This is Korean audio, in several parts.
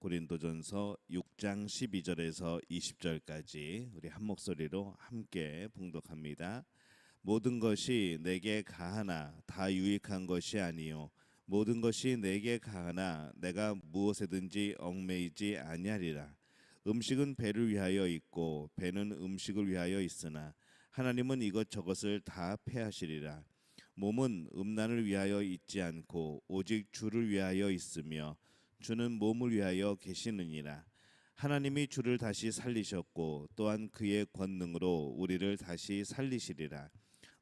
고린도전서 6장 12절에서 20절까지 우리 한 목소리로 함께 봉독합니다. 모든 것이 내게 가하나 다 유익한 것이 아니요 모든 것이 내게 가하나 내가 무엇에든지 얽매이지 아니하리라. 음식은 배를 위하여 있고 배는 음식을 위하여 있으나 하나님은 이것저것을 다 패하시리라. 몸은 음란을 위하여 있지 않고 오직 주를 위하여 있으며 주는 몸을 위하여 계시느니라. 하나님이 주를 다시 살리셨고 또한 그의 권능으로 우리를 다시 살리시리라.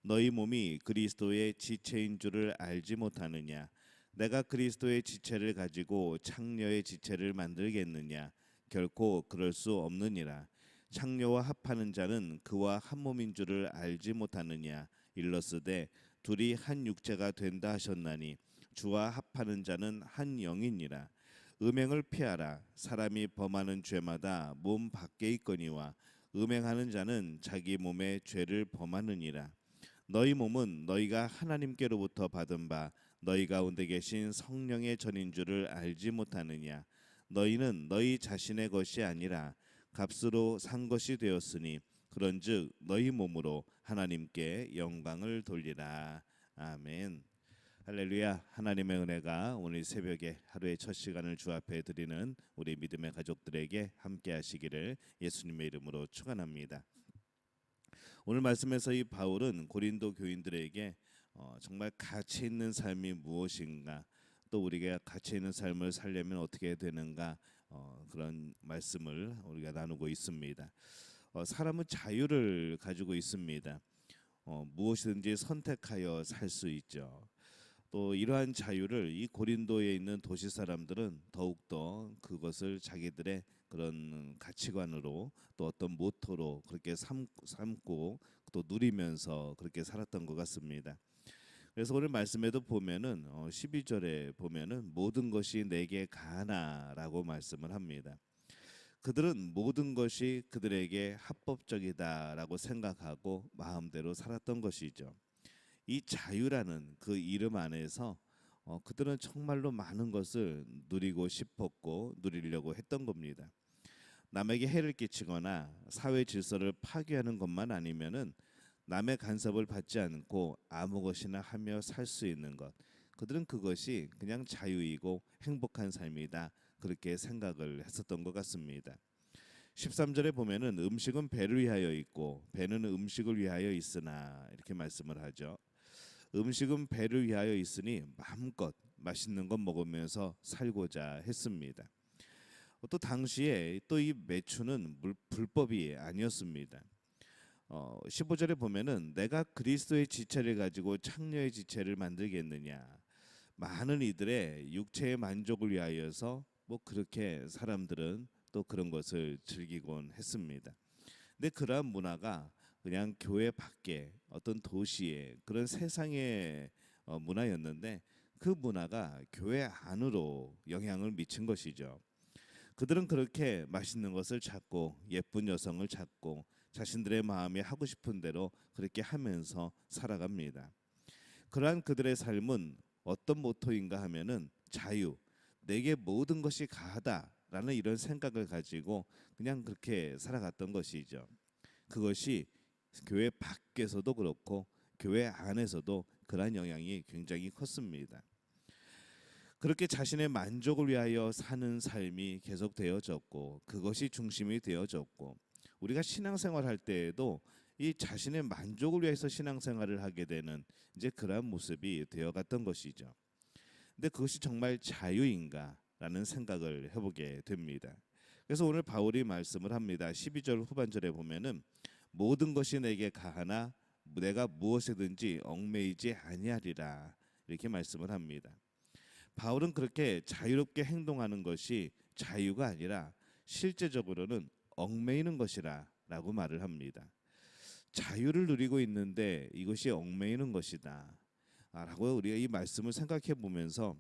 너희 몸이 그리스도의 지체인 줄을 알지 못하느냐? 내가 그리스도의 지체를 가지고 창녀의 지체를 만들겠느냐? 결코 그럴 수 없느니라. 창녀와 합하는 자는 그와 한 몸인 줄을 알지 못하느냐? 일러스되 둘이 한 육체가 된다 하셨나니 주와 합하는 자는 한 영이니라. 음행을 피하라. 사람이 범하는 죄마다 몸 밖에 있거니와 음행하는 자는 자기 몸에 죄를 범하느니라. 너희 몸은 너희가 하나님께로부터 받은 바 너희 가운데 계신 성령의 전인 줄을 알지 못하느냐? 너희는 너희 자신의 것이 아니라 값으로 산 것이 되었으니 그런즉 너희 몸으로 하나님께 영광을 돌리라. 아멘. 할렐루야. 하나님의 은혜가 오늘 새벽에 하루의 첫 시간을 주 앞에 드리는 우리 믿음의 가족들에게 함께 하시기를 예수님의 이름으로 축원합니다. 오늘 말씀에서 이 바울은 고린도 교인들에게 정말 가치 있는 삶이 무엇인가, 또 우리가 가치 있는 삶을 살려면 어떻게 되는가, 그런 말씀을 우리가 나누고 있습니다. 사람은 자유를 가지고 있습니다. 무엇이든지 선택하여 살 수 있죠. 또 이러한 자유를 이 고린도에 있는 도시 사람들은 더욱더 그것을 자기들의 그런 가치관으로 또 어떤 모토로 그렇게 삼고 또 누리면서 그렇게 살았던 것 같습니다. 그래서 오늘 말씀에도 보면은 12절에 보면은 모든 것이 내게 가하나라고 말씀을 합니다. 그들은 모든 것이 그들에게 합법적이다라고 생각하고 마음대로 살았던 것이죠. 이 자유라는 그 이름 안에서 그들은 정말로 많은 것을 누리고 싶었고 누리려고 했던 겁니다. 남에게 해를 끼치거나 사회 질서를 파괴하는 것만 아니면은 남의 간섭을 받지 않고 아무 것이나 하며 살 수 있는 것, 그들은 그것이 그냥 자유이고 행복한 삶이다, 그렇게 생각을 했었던 것 같습니다. 13절에 보면은 음식은 배를 위하여 있고 배는 음식을 위하여 있으나 이렇게 말씀을 하죠. 음식은 배를 위하여 있으니 마음껏 맛있는 것 먹으면서 살고자 했습니다. 또 당시에 또 이 매춘은 불법이 아니었습니다. 15절에 보면은 내가 그리스도의 지체를 가지고 창녀의 지체를 만들겠느냐. 많은 이들의 육체의 만족을 위하여서 그렇게 사람들은 또 그런 것을 즐기곤 했습니다. 근데 그러한 문화가 그냥 교회 밖에 어떤 도시의 그런 세상의 문화였는데 그 문화가 교회 안으로 영향을 미친 것이죠. 그들은 그렇게 맛있는 것을 찾고 예쁜 여성을 찾고 자신들의 마음이 하고 싶은 대로 그렇게 하면서 살아갑니다. 그러한 그들의 삶은 어떤 모토인가 하면은 자유, 내게 모든 것이 가하다라는 이런 생각을 가지고 그냥 그렇게 살아갔던 것이죠. 그것이 교회 밖에서도 그렇고 교회 안에서도 그러한 영향이 굉장히 컸습니다. 그렇게 자신의 만족을 위하여 사는 삶이 계속 되어졌고 그것이 중심이 되어졌고 우리가 신앙생활 할 때에도 이 자신의 만족을 위해서 신앙생활을 하게 되는 이제 그러한 모습이 되어갔던 것이죠. 근데 그것이 정말 자유인가라는 생각을 해보게 됩니다. 그래서 오늘 바울이 말씀을 합니다. 12절 후반절에 보면은 모든 것이 내게 가하나 내가 무엇에든지 얽매이지 아니하리라, 이렇게 말씀을 합니다. 바울은 그렇게 자유롭게 행동하는 것이 자유가 아니라 실제적으로는 얽매이는 것이라 라고 말을 합니다. 자유를 누리고 있는데 이것이 얽매이는 것이다 라고 우리가 이 말씀을 생각해 보면서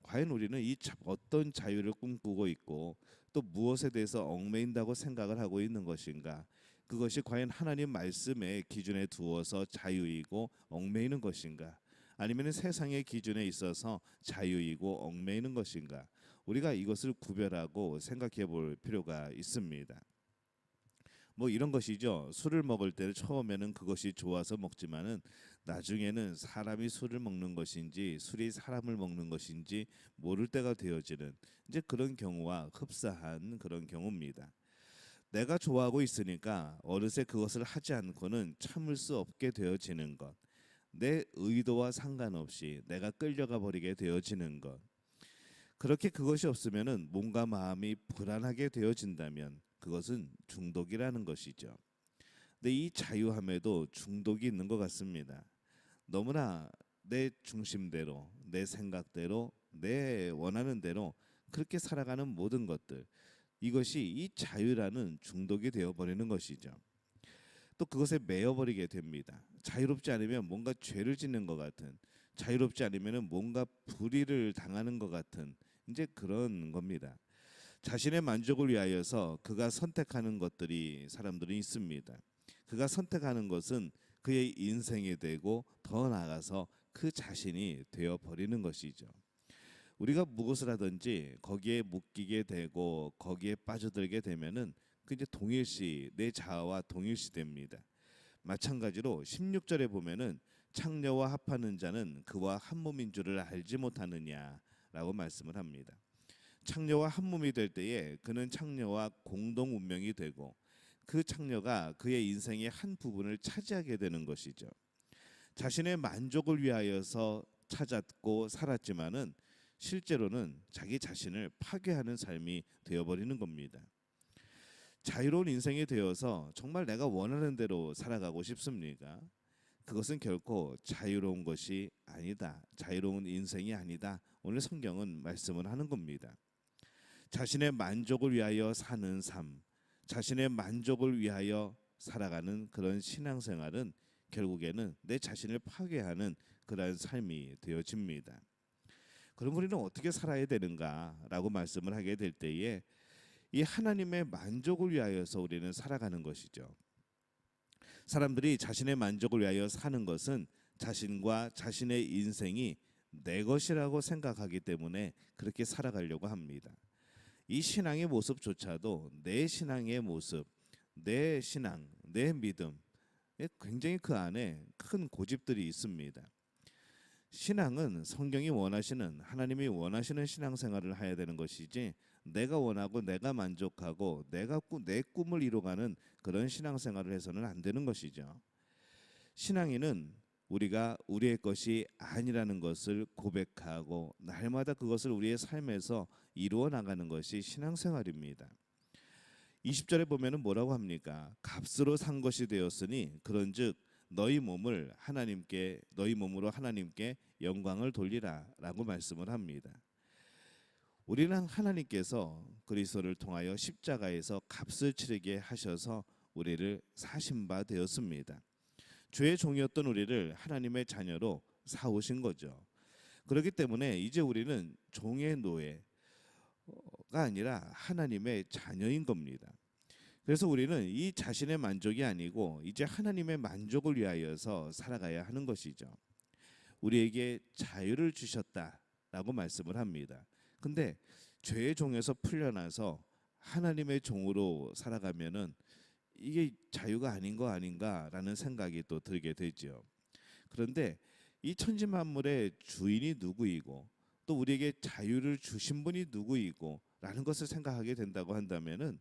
과연 우리는 이 어떤 자유를 꿈꾸고 있고 또 무엇에 대해서 얽매인다고 생각을 하고 있는 것인가, 그것이 과연 하나님 말씀의 기준에 두어서 자유이고 얽매이는 것인가, 아니면 세상의 기준에 있어서 자유이고 얽매이는 것인가, 우리가 이것을 구별하고 생각해 볼 필요가 있습니다. 뭐 이런 것이죠. 술을 먹을 때 처음에는 그것이 좋아서 먹지만은 나중에는 사람이 술을 먹는 것인지 술이 사람을 먹는 것인지 모를 때가 되어지는 이제 그런 경우와 흡사한 그런 경우입니다. 내가 좋아하고 있으니까 어느새 그것을 하지 않고는 참을 수 없게 되어지는 것. 내 의도와 상관없이 내가 끌려가 버리게 되어지는 것. 그렇게 그것이 없으면은 몸과 마음이 불안하게 되어진다면 그것은 중독이라는 것이죠. 근데 이 자유함에도 중독이 있는 것 같습니다. 너무나 내 중심대로, 내 생각대로, 내 원하는 대로 그렇게 살아가는 모든 것들, 이것이 이 자유라는 중독이 되어버리는 것이죠. 또 그것에 매여버리게 됩니다. 자유롭지 않으면 뭔가 죄를 짓는 것 같은, 자유롭지 않으면 뭔가 불의를 당하는 것 같은 이제 그런 겁니다. 자신의 만족을 위하여서 그가 선택하는 것들이 사람들이 있습니다. 그가 선택하는 것은 그의 인생이 되고 더 나아가서 그 자신이 되어 버리는 것이죠. 우리가 무엇을 하든지 거기에 묶이게 되고 거기에 빠져들게 되면은 그 이제 동일시 내 자아와 동일시 됩니다. 마찬가지로 16절에 보면은 창녀와 합하는 자는 그와 한 몸인 줄을 알지 못하느냐라고 말씀을 합니다. 창녀와 한 몸이 될 때에 그는 창녀와 공동 운명이 되고 그 창녀가 그의 인생의 한 부분을 차지하게 되는 것이죠. 자신의 만족을 위하여서 찾았고 살았지만은 실제로는 자기 자신을 파괴하는 삶이 되어버리는 겁니다. 자유로운 인생이 되어서 정말 내가 원하는 대로 살아가고 싶습니까? 그것은 결코 자유로운 것이 아니다. 자유로운 인생이 아니다. 오늘 성경은 말씀을 하는 겁니다. 자신의 만족을 위하여 사는 삶, 자신의 만족을 위하여 살아가는 그런 신앙생활은 결국에는 내 자신을 파괴하는 그러한 삶이 되어집니다. 그럼 우리는 어떻게 살아야 되는가라고 말씀을 하게 될 때에 이 하나님의 만족을 위하여서 우리는 살아가는 것이죠. 사람들이 자신의 만족을 위하여 사는 것은 자신과 자신의 인생이 내 것이라고 생각하기 때문에 그렇게 살아가려고 합니다. 이 신앙의 모습조차도 내 신앙의 모습, 내 신앙, 내 믿음, 굉장히 그 안에 큰 고집들이 있습니다. 신앙은 성경이 원하시는, 하나님이 원하시는 신앙생활을 해야 되는 것이지 내가 원하고 내가 만족하고 내 꿈을 이루어가는 그런 신앙생활을 해서는 안 되는 것이죠. 신앙인은 우리가 우리의 것이 아니라는 것을 고백하고 날마다 그것을 우리의 삶에서 이루어 나가는 것이 신앙생활입니다. 20절에 보면은 뭐라고 합니까? 값으로 산 것이 되었으니 그런즉 너희 몸을 하나님께, 너희 몸으로 하나님께 영광을 돌리라라고 말씀을 합니다. 우리는 하나님께서 그리스도를 통하여 십자가에서 값을 치르게 하셔서 우리를 사신 바 되었습니다. 죄의 종이었던 우리를 하나님의 자녀로 사오신 거죠. 그렇기 때문에 이제 우리는 종의 노예가 아니라 하나님의 자녀인 겁니다. 그래서 우리는 이 자신의 만족이 아니고 이제 하나님의 만족을 위하여서 살아가야 하는 것이죠. 우리에게 자유를 주셨다라고 말씀을 합니다. 근데 죄의 종에서 풀려나서 하나님의 종으로 살아가면은 이게 자유가 아닌 거 아닌가라는 생각이 또 들게 되죠. 그런데 이 천지 만물의 주인이 누구이고 또 우리에게 자유를 주신 분이 누구이고 라는 것을 생각하게 된다고 한다면은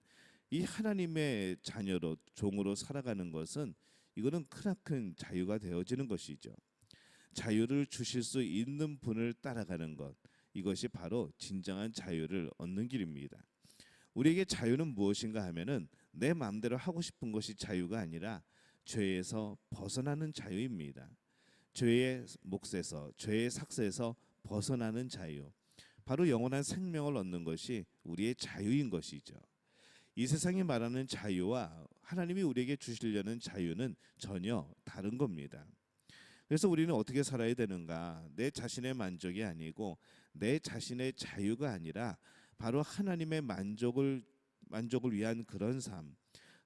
이 하나님의 자녀로 종으로 살아가는 것은 이거는 크나큰 자유가 되어지는 것이죠. 자유를 주실 수 있는 분을 따라가는 것, 이것이 바로 진정한 자유를 얻는 길입니다. 우리에게 자유는 무엇인가 하면은 내 마음대로 하고 싶은 것이 자유가 아니라 죄에서 벗어나는 자유입니다. 죄의 몫에서, 죄의 삭스에서 벗어나는 자유, 바로 영원한 생명을 얻는 것이 우리의 자유인 것이죠. 이 세상이 말하는 자유와 하나님이 우리에게 주시려는 자유는 전혀 다른 겁니다. 그래서 우리는 어떻게 살아야 되는가? 내 자신의 만족이 아니고 내 자신의 자유가 아니라 바로 하나님의 만족을 위한 그런 삶,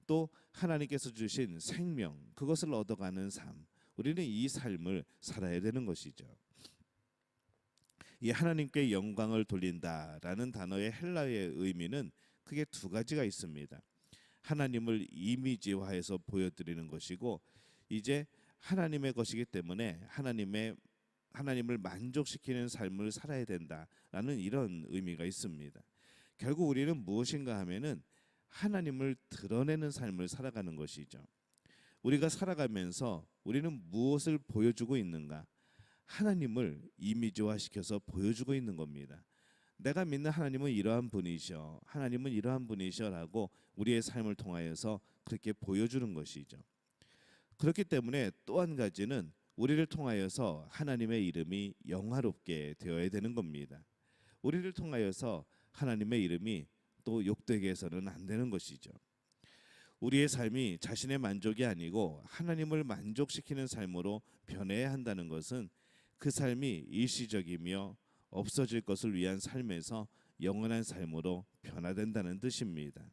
또 하나님께서 주신 생명, 그것을 얻어가는 삶, 우리는 이 삶을 살아야 되는 것이죠. 이 하나님께 영광을 돌린다라는 단어의 헬라어의 의미는 크게 두 가지가 있습니다. 하나님을 이미지화해서 보여드리는 것이고, 이제 하나님의 것이기 때문에 하나님을 만족시키는 삶을 살아야 된다라는 이런 의미가 있습니다. 결국 우리는 무엇인가 하면은 하나님을 드러내는 삶을 살아가는 것이죠. 우리가 살아가면서 우리는 무엇을 보여주고 있는가? 하나님을 이미지화시켜서 보여주고 있는 겁니다. 내가 믿는 하나님은 이러한 분이셔, 하나님은 이러한 분이셔라고 우리의 삶을 통하여서 그렇게 보여주는 것이죠. 그렇기 때문에 또 한 가지는 우리를 통하여서 하나님의 이름이 영화롭게 되어야 되는 겁니다. 우리를 통하여서 하나님의 이름이 또 욕되게 해서는 안 되는 것이죠. 우리의 삶이 자신의 만족이 아니고 하나님을 만족시키는 삶으로 변해야 한다는 것은 그 삶이 일시적이며 없어질 것을 위한 삶에서 영원한 삶으로 변화된다는 뜻입니다.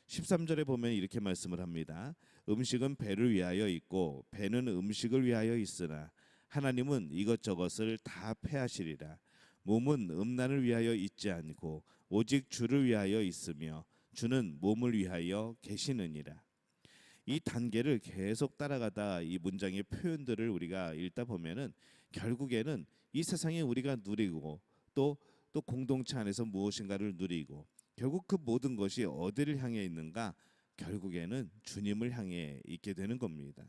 13절에 보면 이렇게 말씀을 합니다. 음식은 배를 위하여 있고 배는 음식을 위하여 있으나 하나님은 이것저것을 다 패하시리라. 몸은 음란을 위하여 있지 않고 오직 주를 위하여 있으며 주는 몸을 위하여 계시느니라. 이 단계를 계속 따라가다 이 문장의 표현들을 우리가 읽다 보면은 결국에는 이 세상에 우리가 누리고 또 공동체 안에서 무엇인가를 누리고 결국 그 모든 것이 어디를 향해 있는가? 결국에는 주님을 향해 있게 되는 겁니다.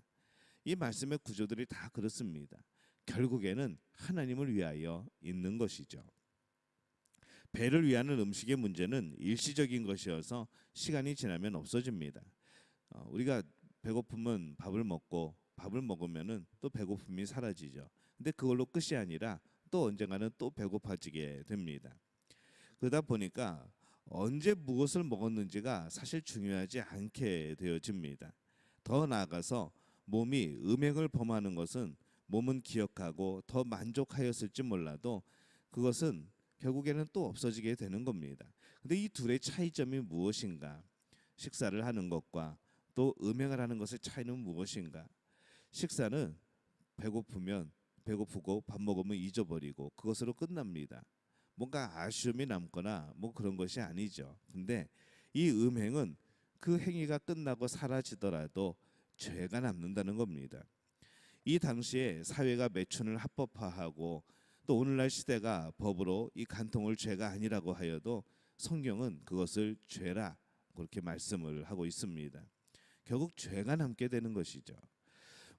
이 말씀의 구조들이 다 그렇습니다. 결국에는 하나님을 위하여 있는 것이죠. 배를 위하는 음식의 문제는 일시적인 것이어서 시간이 지나면 없어집니다. 우리가 배고프면 밥을 먹고 밥을 먹으면은 또 배고픔이 사라지죠. 근데 그걸로 끝이 아니라 또 언젠가는 또 배고파지게 됩니다. 그러다 보니까 언제 무엇을 먹었는지가 사실 중요하지 않게 되어집니다. 더 나아가서 몸이 음행을 범하는 것은 몸은 기억하고 더 만족하였을지 몰라도 그것은 결국에는 또 없어지게 되는 겁니다. 근데 이 둘의 차이점이 무엇인가? 식사를 하는 것과 또 음행을 하는 것의 차이는 무엇인가? 식사는 배고프면 배고프고 밥 먹으면 잊어버리고 그것으로 끝납니다. 뭔가 아쉬움이 남거나 뭐 그런 것이 아니죠. 근데 이 음행은 그 행위가 끝나고 사라지더라도 죄가 남는다는 겁니다. 이 당시에 사회가 매춘을 합법화하고 또 오늘날 시대가 법으로 이 간통을 죄가 아니라고 하여도 성경은 그것을 죄라 그렇게 말씀을 하고 있습니다. 결국 죄가 남게 되는 것이죠.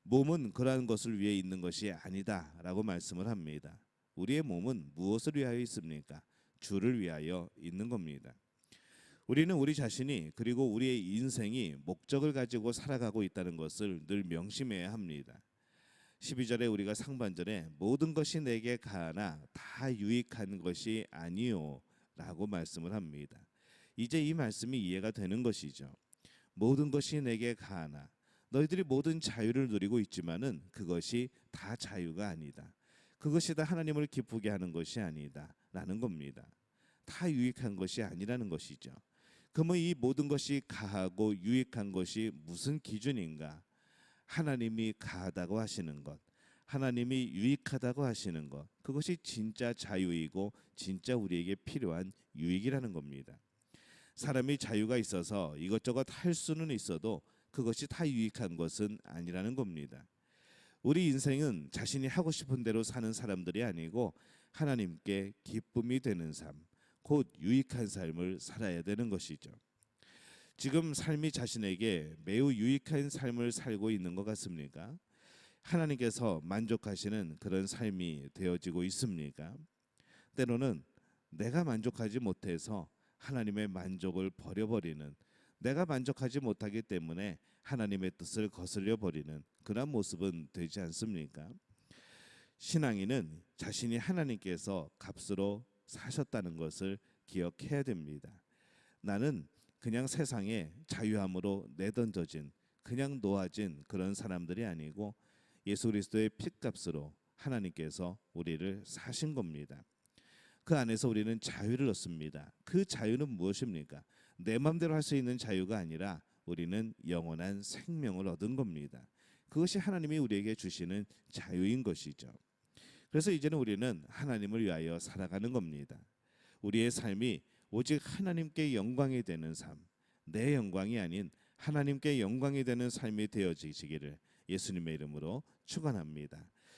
몸은 그러한 것을 위해 있는 것이 아니다라고 말씀을 합니다. 우리의 몸은 무엇을 위하여 있습니까? 주를 위하여 있는 겁니다. 우리는 우리 자신이 그리고 우리의 인생이 목적을 가지고 살아가고 있다는 것을 늘 명심해야 합니다. 12절에 우리가 상반절에 모든 것이 내게 가하나 다 유익한 것이 아니요 라고 말씀을 합니다. 이제 이 말씀이 이해가 되는 것이죠. 모든 것이 내게 가하나 너희들이 모든 자유를 누리고 있지만은 그것이 다 자유가 아니다. 그것이 다 하나님을 기쁘게 하는 것이 아니다 라는 겁니다. 다 유익한 것이 아니라는 것이죠. 그러면 이 모든 것이 가하고 유익한 것이 무슨 기준인가? 하나님이 가하다고 하시는 것, 하나님이 유익하다고 하시는 것, 그것이 진짜 자유이고 진짜 우리에게 필요한 유익이라는 겁니다. 사람이 자유가 있어서 이것저것 할 수는 있어도 그것이 다 유익한 것은 아니라는 겁니다. 우리 인생은 자신이 하고 싶은 대로 사는 사람들이 아니고 하나님께 기쁨이 되는 삶, 곧 유익한 삶을 살아야 되는 것이죠. 지금 삶이 자신에게 매우 유익한 삶을 살고 있는 것 같습니까? 하나님께서 만족하시는 그런 삶이 되어지고 있습니까? 때로는 내가 만족하지 못해서 하나님의 만족을 버려버리는, 내가 만족하지 못하기 때문에 하나님의 뜻을 거슬려 버리는 그런 모습은 되지 않습니까? 신앙인은 자신이 하나님께서 값으로 사셨다는 것을 기억해야 됩니다. 나는 그냥 세상에 자유함으로 내던져진, 그냥 놓아진 그런 사람들이 아니고 예수 그리스도의 핏값으로 하나님께서 우리를 사신 겁니다. 그 안에서 우리는 자유를 얻습니다. 그 자유는 무엇입니까? 내 마음대로 할 수 있는 자유가 아니라 우리는 영원한 생명을 얻은 겁니다. 그것이 하나님이 우리에게 주시는 자유인 것이죠. 그래서 이제는 우리는 하나님을 위하여 살아가는 겁니다. 우리의 삶이 오직 하나님께 영광이 되는 삶, 내 영광이 아닌 하나님께 영광이 되는 삶이 되어지기를 예수님의 이름으로 축원합니다.